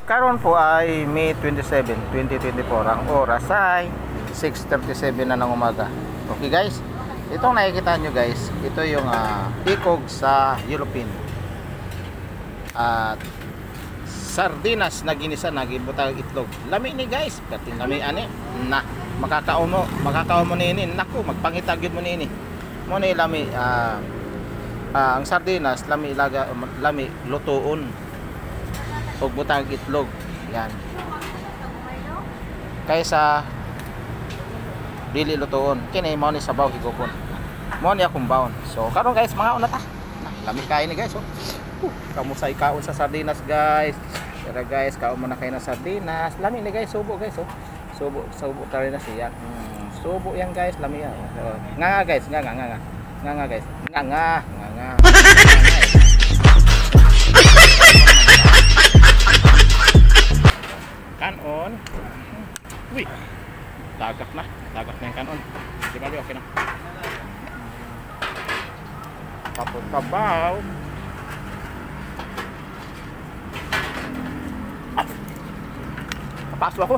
Karon po ay May 27, 2024. Ang oras ay 6:37 na ng umaga. Okay guys, itong nakikita nyo guys, ito yung ikog sa European. At sardinas na ginisa na gibutang itlog. Lami ni guys, kating lami ani na makakaon mo nini. Naku, magpangitagid mo nini. Mo ni lami ang sardinas lami lutuon og butang itlog. Yan. Kaysa dili lutuon. Kini mo ni sabaw higupon. Mo ni akong baon. So karon guys, mga una ta. Lami kay ni guys, oh. Kamusay kaon sa sardinas guys. Tara guys, kaon mo na kayo ng sardinas. Lami ni guys, subo guys, oh. Subo ta rin na siya. Subo yan guys, lami yan. Nga guys, nga guys. Nga. Kanon. Uy. Dagak na yung kanon. Di ba okay na? Tapos kabaw. Paso ako.